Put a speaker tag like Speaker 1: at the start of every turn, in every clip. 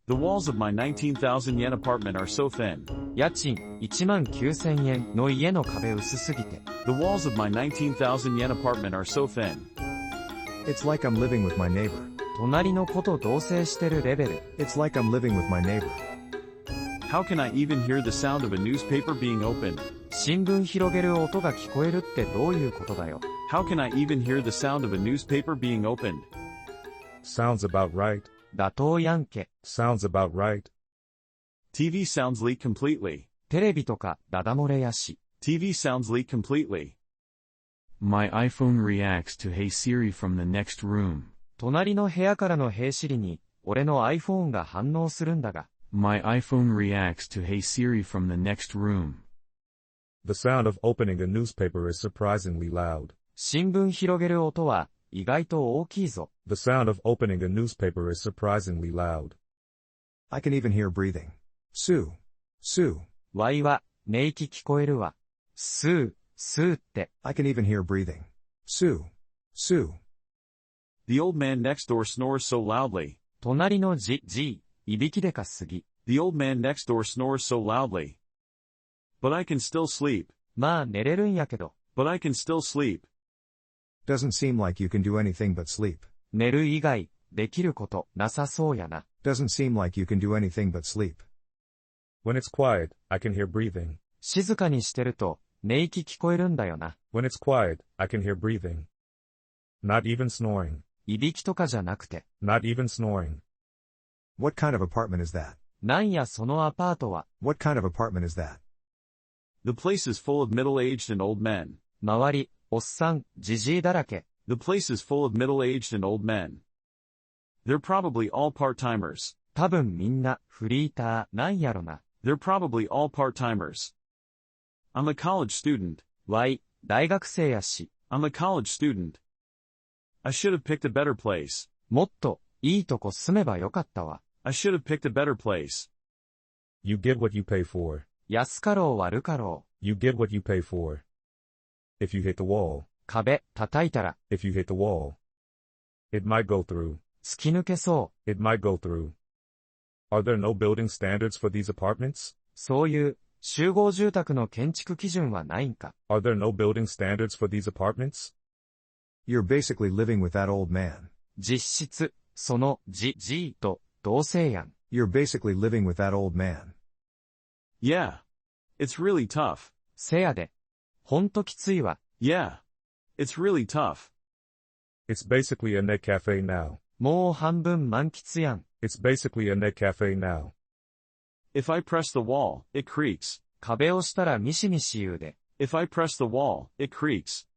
Speaker 1: The walls of my 19,000 yen apartment are so thin.
Speaker 2: 家賃19000円の家の壁薄すぎて。
Speaker 1: The walls of my 19,000 yen apartment are so thin.
Speaker 3: It's like I'm living with my neighbor.
Speaker 2: 隣の子と同棲してるレベル。
Speaker 3: It's like I'm living with my neighbor.
Speaker 1: How can I even hear the sound of a newspaper being opened?
Speaker 2: 新聞広げる音が聞こえるってどういうことだよ。
Speaker 1: How can I even hear the sound of a newspaper being opened?
Speaker 3: Sounds about right.
Speaker 2: 妥当やんけ。
Speaker 3: Sounds about right.
Speaker 1: TV sounds leaked completely.
Speaker 2: テレビとかダダ漏れやし。
Speaker 1: TV sounds leaked completely.
Speaker 4: My iPhone reacts to Hey Siri from the next room.
Speaker 2: 隣の部屋からのHey Siriに俺の iPhone が反応するんだが。
Speaker 4: My iPhone reacts to Hey Siri from the next room.
Speaker 3: The sound of opening a newspaper is surprisingly loud.
Speaker 2: 新聞広げる音は意外と大きいぞ。
Speaker 3: The sound of opening a newspaper is surprisingly loud. I can even hear breathing. Sue. Sue.
Speaker 2: わいは寝息聞こえるわ。スー、スーって。
Speaker 3: I can even hear breathing. Sue. Sue.
Speaker 1: The old man next door snores so loudly.
Speaker 2: 隣のじ、いびきでかすぎ。
Speaker 1: The old man next door snores so loudly. But I can still sleep.
Speaker 2: まあ寝れるんやけど。
Speaker 1: But I can still sleep.
Speaker 3: Doesn't seem like you can do anything but sleep.
Speaker 2: 寝る以外、できることなさそうやな。
Speaker 3: Doesn't seem like you can do anything but sleep. When it's quiet, I can hear breathing.
Speaker 2: 静かにしてると、寝息聞こえるんだよな。
Speaker 3: When it's quiet, I can hear breathing. Not even snoring.
Speaker 2: いびきとかじゃなくて。
Speaker 3: Not even snoring. What kind of apartment is that?
Speaker 2: なんやそのアパートは。
Speaker 3: What kind of apartment is that?
Speaker 1: The place is full of middle-aged and old men.
Speaker 2: 周り、おっさん、じじいだらけ。
Speaker 1: The place is full of middle-aged and old men. They're probably all part-timers.
Speaker 2: 多分みんな、フリーター、なんやろな。
Speaker 1: They're probably all part-timers. I'm a college student.
Speaker 2: わい、大学生やし。
Speaker 1: I'm a college student. I should have picked a better place.
Speaker 2: もっと、いいとこ住めばよかったわ。
Speaker 1: I should have picked a better place.
Speaker 3: You get what you pay for.
Speaker 2: 安かろう悪かろう。
Speaker 3: You get what you pay for. If you hit the wall.
Speaker 2: 壁、叩いたら。
Speaker 3: If you hit the wall. It might go through.
Speaker 2: 突き抜けそう。
Speaker 3: It might go through. Are there no building standards for these apartments?
Speaker 2: そういう、集合住宅の建築基準はないんか。
Speaker 3: Are there no building standards for these apartments? You're basically living with that old man.
Speaker 2: 実質、その、じいと、同棲やん。
Speaker 3: You're basically living with that old man.
Speaker 1: Yeah. It's really tough.
Speaker 2: せやで。ほんときついわ。
Speaker 1: Yeah. It's really tough.
Speaker 3: It's basically a net cafe now.
Speaker 2: もう半分満喫やん。
Speaker 3: It's basically a net cafe now.
Speaker 1: If I press the wall, it creaks.
Speaker 2: 壁をしたらミシミシ言うで。
Speaker 1: If I press the wall, it creaks.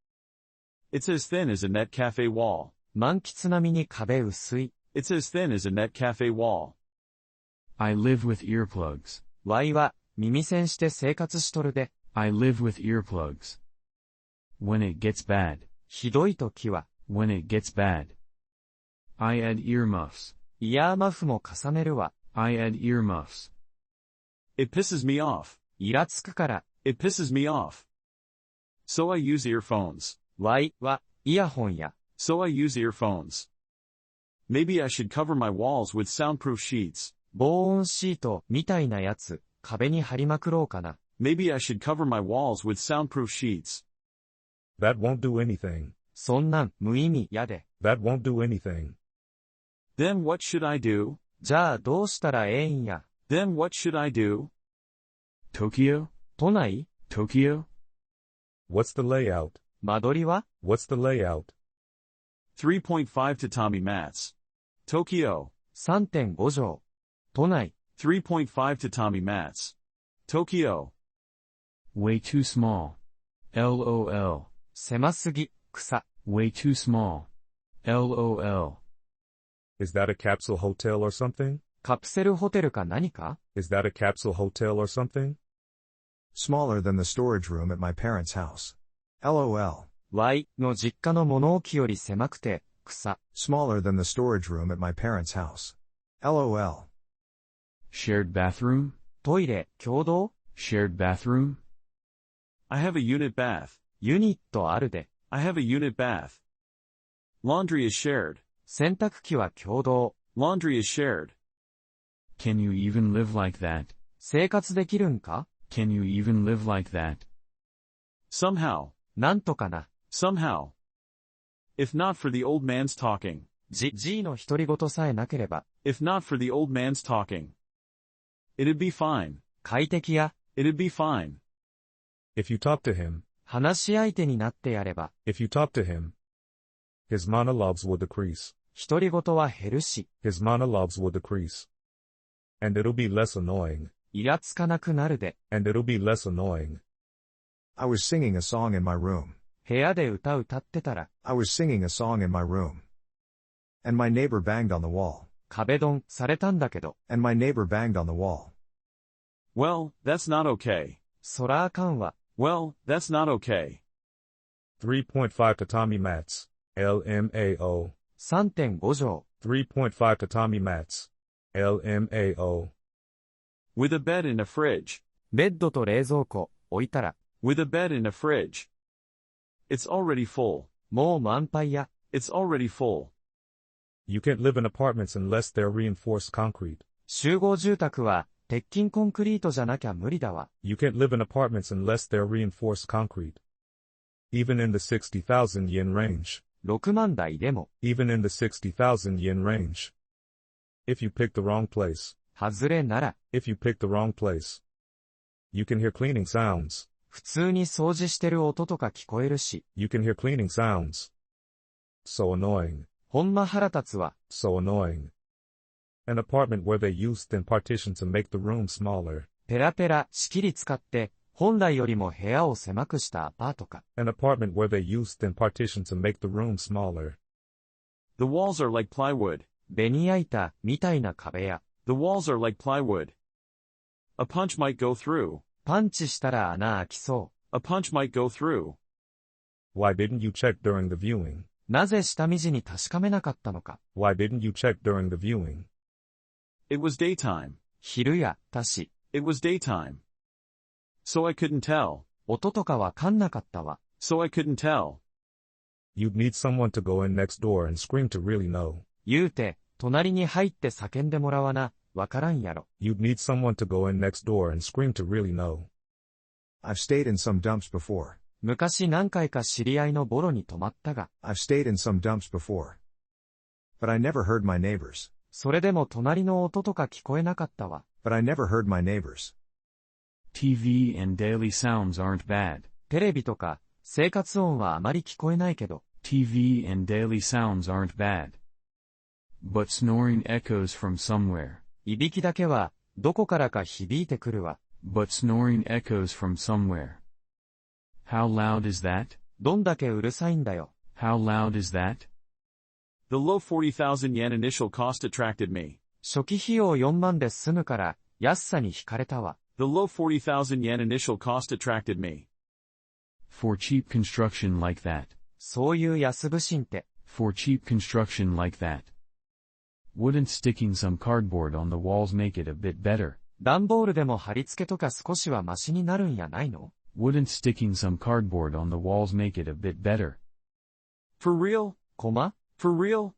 Speaker 1: It's as thin as a net cafe wall.
Speaker 2: 満喫並みに壁薄い。
Speaker 1: It's as thin as a net cafe wall.
Speaker 4: I live with earplugs.
Speaker 2: わいは、耳栓して生活しとるで。
Speaker 4: I live with earplugs. When it gets bad.
Speaker 2: ひどい時は。
Speaker 4: When it gets bad. I add earmuffs.
Speaker 2: イヤーマフも重ねるわ。
Speaker 4: I add earmuffs.
Speaker 1: It pisses me off.
Speaker 2: イラつくから。
Speaker 1: It pisses me off. So I use earphones.
Speaker 2: わいは、イヤホンや。
Speaker 1: So I use earphones. Maybe I should cover my walls with soundproof sheets.
Speaker 2: 防音シートみたいなやつ、壁に貼りまくろうかな。
Speaker 1: Maybe I should cover my walls with soundproof sheets.
Speaker 3: That won't do anything.
Speaker 2: そんなん無意味やで。
Speaker 3: That won't do anything.
Speaker 1: Then what should I do?
Speaker 2: じゃあどうしたらええんや。
Speaker 1: Then what should I do?
Speaker 4: Tokyo?
Speaker 2: 都内
Speaker 4: Tokyo?
Speaker 3: What's the layout?
Speaker 2: 間取りは
Speaker 3: What's the layout?
Speaker 1: 3.5 tatami mats. Tokyo.
Speaker 2: 3.5 畳。都内。
Speaker 1: 3.5 tatami mats. Tokyo.
Speaker 4: Way too small. LOL.
Speaker 2: 狭すぎ、草。
Speaker 4: Way too small. LOL.
Speaker 3: Is that a capsule hotel or something?
Speaker 2: カプセルホテルか何か
Speaker 3: Is that a capsule hotel or something? Smaller than the storage room at my parents' house. LOL.
Speaker 2: Y の実家の物置より狭くて、草。
Speaker 3: Smaller than the storage room at my parents' house. LOL.
Speaker 4: Shared bathroom?
Speaker 2: トイレ、共同
Speaker 4: Shared bathroom?
Speaker 1: I have a unit bath.
Speaker 2: ユニットあるで。
Speaker 1: I have a unit bath. Laundry is shared.
Speaker 2: 洗濯機は共同。
Speaker 1: Laundry is shared.
Speaker 4: Can you even live like that?
Speaker 2: 生活できるんか？
Speaker 4: Can you even live like that?
Speaker 1: Somehow.
Speaker 2: なんとかな。
Speaker 1: Somehow. If not for the old man's talking.
Speaker 2: G の独り言さえなければ。
Speaker 1: If not for the old man's talking. It'd be fine.
Speaker 2: 快適や。
Speaker 1: It'd be fine.
Speaker 3: If you talk to him,
Speaker 2: 話し相手になってやれば。
Speaker 3: if you talk to him, his monologues will decrease.
Speaker 2: 独り言は減るし。
Speaker 3: His monologues will decrease. And it'll be less annoying.
Speaker 2: イラつかなくなるで。
Speaker 3: And it'll be less annoying.
Speaker 5: I was singing a song in my room.
Speaker 2: 部屋で歌ってたら。
Speaker 5: I was singing a song in my room. And my neighbor banged on the wall.
Speaker 2: 壁ドンされたんだけど。
Speaker 5: And my neighbor banged on the wall.
Speaker 1: Well, that's not okay.
Speaker 2: そらあかんわ。
Speaker 1: Well, that's not okay.
Speaker 3: 3.5 Tatami mats. LMAO.
Speaker 2: 3.5 条。
Speaker 3: 3.5 Tatami mats. LMAO.
Speaker 1: With a bed and a fridge.
Speaker 2: ベッドと冷蔵庫、置いたら。
Speaker 1: With a bed and a fridge. It's already full.
Speaker 2: もう満杯や。
Speaker 1: It's already full.
Speaker 3: You can't live in apartments unless they're reinforced concrete.
Speaker 2: 集合住宅は、鉄筋コンクリートじゃなきゃ無理だわ。
Speaker 3: You can't live in apartments unless they're reinforced concrete. Even in the 60,000 yen range.
Speaker 2: 6万台でも。
Speaker 3: Even in the 60,000 yen range. If you pick the wrong place.
Speaker 2: 外れなら。
Speaker 3: If you pick the wrong place. You can hear cleaning sounds.
Speaker 2: 普通に掃除してる音とか聞こえるし。
Speaker 3: You can hear cleaning sounds. So annoying.
Speaker 2: ほんま腹立つわ。
Speaker 3: So annoying. An apartment where they use thin partitions to make the room smaller.
Speaker 2: ペラペラ、仕切り使って、本来よりも部屋を狭くしたアパートか。
Speaker 3: An apartment where they use thin partitions to make the room smaller.
Speaker 1: The walls are like plywood.
Speaker 2: ベニヤ板みたいな壁や。
Speaker 1: The walls are like plywood. A punch might go through.
Speaker 2: パンチしたら穴開きそ
Speaker 1: A punch might go through.
Speaker 3: Why didn't you check during the viewing?
Speaker 2: う。なぜ下見時に確かめなかったのか。
Speaker 3: Why didn't you check during the viewing?
Speaker 1: It was daytime.
Speaker 2: 昼や、たし。
Speaker 1: It was daytime. So I couldn't tell.
Speaker 2: 音とかわかんなかったわ。
Speaker 1: So I couldn't tell.
Speaker 3: You'd need someone to go in next door and scream to really know.
Speaker 2: 言うて、隣に入って叫んでもらわな、わからんやろ。
Speaker 3: You'd need someone to go in next door and scream to really know.
Speaker 5: I've stayed in some dumps before.
Speaker 2: 昔何回か知り合いのボロに泊まったが。
Speaker 5: I've stayed in some dumps before. But I never heard my neighbors.
Speaker 2: それでも隣の音とか聞こえなかったわ。
Speaker 5: But I never heard my neighbors.
Speaker 4: TV and daily sounds aren't bad.
Speaker 2: テレビとか、生活音はあまり聞こえないけど。
Speaker 4: TV and daily sounds aren't bad. But snoring echoes from somewhere.
Speaker 2: いびきだけは、どこからか響いてくるわ。
Speaker 4: But snoring echoes from somewhere. How loud is that?
Speaker 2: どんだけうるさいんだよ。
Speaker 4: How loud is that?
Speaker 1: The low 40,000 yen initial cost attracted me.
Speaker 2: 初期費用4万で済むから、安さに惹かれたわ。
Speaker 1: The low 40,000 yen initial cost attracted me.
Speaker 4: For cheap construction like that.
Speaker 2: そういう安不審って。
Speaker 4: For cheap construction like that. Wouldn't sticking some cardboard on the walls make it a bit better?
Speaker 2: 段ボールでも貼り付けとか少しはマシになるんやないの？
Speaker 4: Wouldn't sticking some cardboard on the walls make it a bit better?
Speaker 1: For real?
Speaker 2: コマ？
Speaker 1: For real?